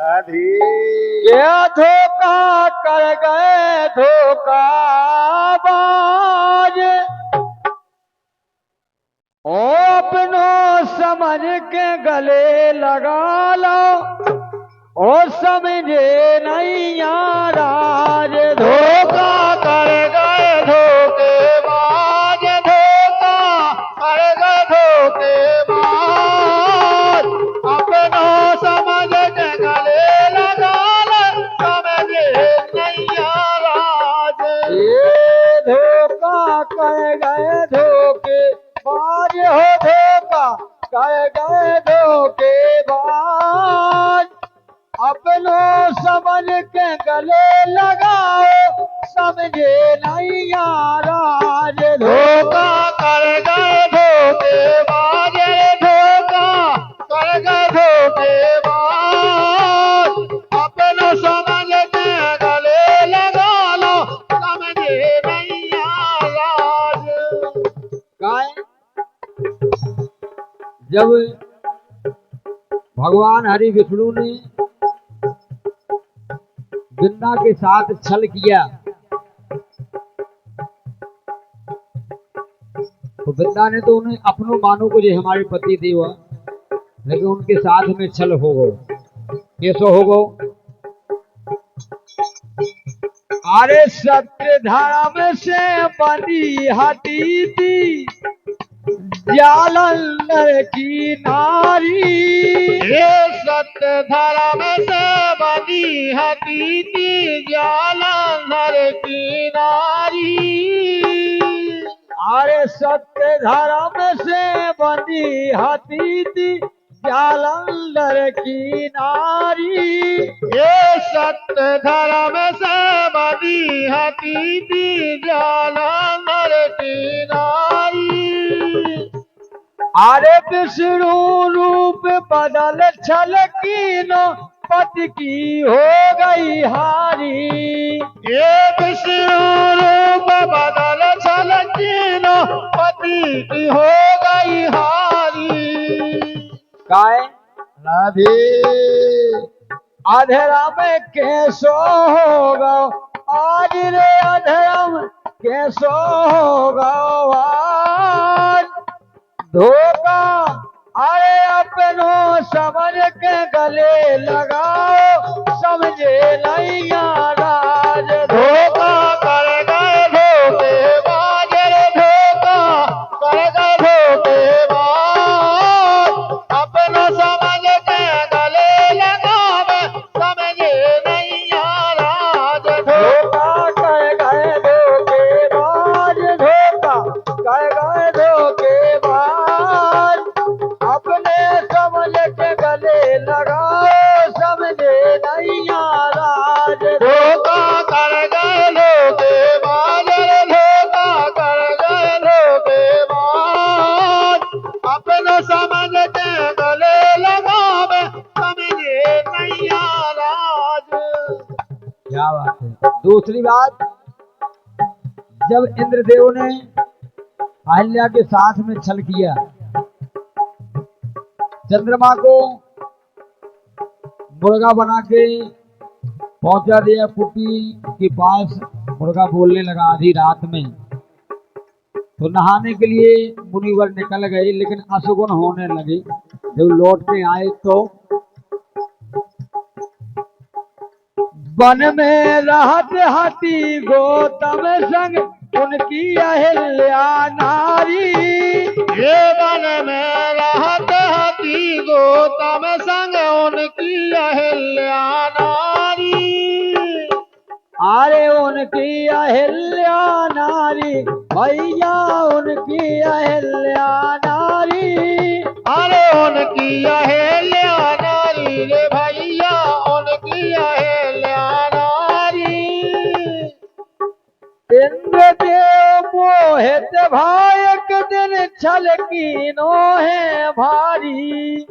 राधे क्या धोखा कर गए धोखाबाज, ओ अपनों समझ के गले लगा लो, ओ समझे नहीं याराज। धोखा कर गए धोखेबाज, धोखा कर गए धोखेबाज, अपनों समझ के गले लगा लो, समझे नहीं राज। ये धोखा कर गए धोखेबाज, हो धोखा कर गए धोखेबाज, अपनों समझ के गले लगाओ, समझे नहीं याराज। धोखा कर गए धोखेबाज, धोखा कर गए धोखेबाज, अपनों समझ के गले लगा लो, समझे नहीं राज। गाय जब भगवान हरि विष्णु ने वृंदा के साथ छल किया तो वृंदा ने तो उन्हें अपनों मानो को जो हमारे पति देव, लेकिन उनके साथ में छल हो गो। कैसो हो गो? अरे सत्य धर्म से बनी हटी थी जालंधर की नारी, ये सत्य धर्म से बनी हती थी जालंधर की नारी। अरे सत्य धर्म से बनी हती थी जालंधर की नारी, ये सत्य धर्म से बनी हती थी जालंधर की नारी। अरे विष्णु रूप बदल छल कीनो पति की हो गई हारी, ये विष्णु रूप बदल छल कीनो पति की हो गई हारी। काय राधे अधेरा में कैसो होगा आज रे, अधेरा में कैसो होगा आज, धोखा अरे अपनों समझ के गले लगाओ, समझे नहीं याराज। धोखा कर गए धोखेबाज, धोखा कर गए धोखेबाज, अपना समझ के गले लगावे, समझे नहीं राज। धोखा कर गए धोखेबाज, धोखा कर गए धोखेबाज, अपने समझ के गले लगाओ, समझे नहीं याराज। धोखा कर गए धोखेबाज, धोखा कर गए धोखेबाज, अपना समझ के गले लगावे, समझे नहीं राज। क्या बात है। दूसरी बात, जब इंद्रदेव ने अहिल्या के साथ में छल किया, चंद्रमा को मुर्गा बना के पहुंचा दिया कुटी के पास, मुर्गा बोलने लगा आधी रात में, तो नहाने के लिए मुनिवर निकल गए, लेकिन अशुगुन होने लगे। जब लौट के आए तो वन में रहत हती गौतम संग उनकी अहिल्या नारी, ये वन में रहत हती गौतम संग उनकी अहिल्या नारी। अरे उनकी अहिल्या नारी भैया, उनकी अहिल्या नारी, अरे उनकी अहिल्या नारी रे भैया, उनकी अहिल्या नारी। इंद्रदेव मोहित भायक दिन छल कीनो है भारी,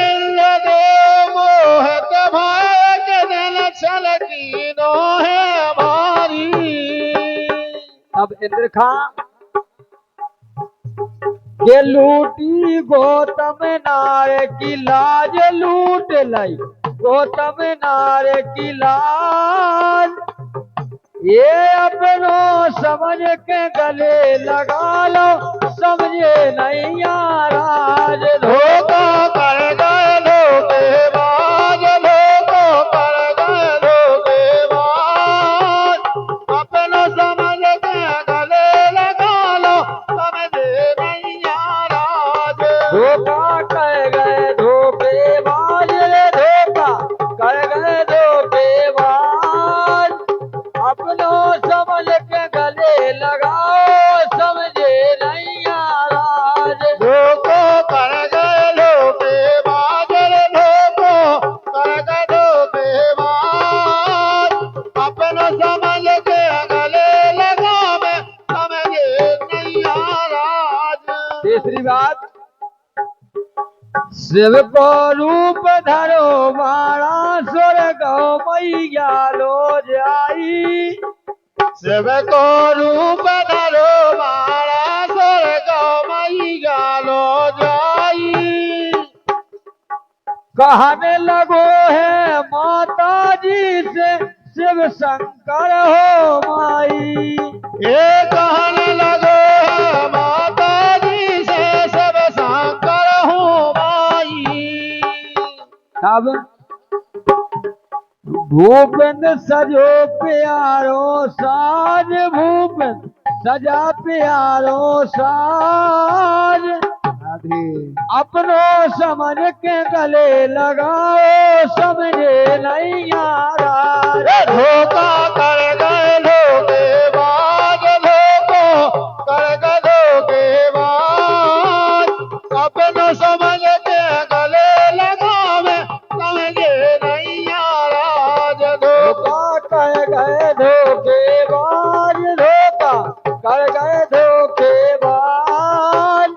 इंद्रदेव मोहित भायक दिन छल कीनो है भारी। अब इंद्र खां के लूटी गौतम नार की लाज लूट लाई, गौतम नार की लाज, ये अपनों समझ के गले लगा लो, समझे नहीं याराज। धोखा कर गए धोखेबाज, धोखा कर गए धोखेबाज, अपना समझ के गले लगा लो, समझे नहीं याराज। धोखा कर गए धोखेबाज रे, धोखा कर गए धोखेबाज, अपनों समझ के गले लगाओ, समझे नहीं याराज। धोखा कर गए धोखेबाज रे, धोखा कर गए धोखेबाज, अपना समझ के गले लगा में, समझे नहीं याराज। तीसरी बात, शिव को रूप धरो मारा, स्वर्ग मैया लो जाई। शिव को रूप धरो मारा, स्वर्ग मैया लो जाई। कहने लगो है माता जी से, शिव शंकर हो माई। ये कहने लगो है माता जी से, सब शंकर हूँ माई। तब भूपेंद्र सजो प्यारो साज, भूपेंद्र सजा प्यारो साज, अपनों समझ के गले लगाओ, समझे नहीं याराज। धोखा कर गए धोखेबाज, धोखा कर गए धोखेबाज, अपना समझ के गले लगावे, समझे नहीं याराज। धोखा कर गए धोखेबाज, धोखा कर गए धोखेबाज,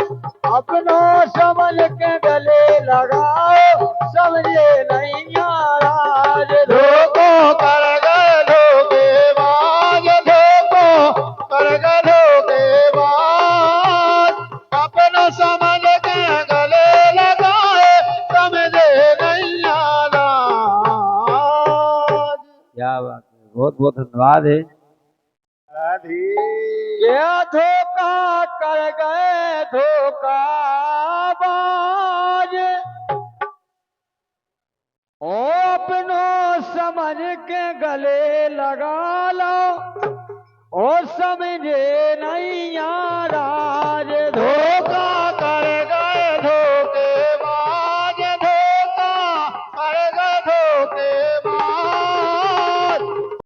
अपनों समझ के गले लगाओ, समझे नहीं याराज। धोखा कर गए धोखेबाज, धोखा कर गए धोखेबाज, अपना समझ के गले लगाए, समझे नहीं याराज। क्या बात है, बहुत बहुत धन्यवाद है। क्या धोखा कर गए धोखाबाज, ओ अपनों समझ के गले लगा लो, ओ समझे नहीं याराज।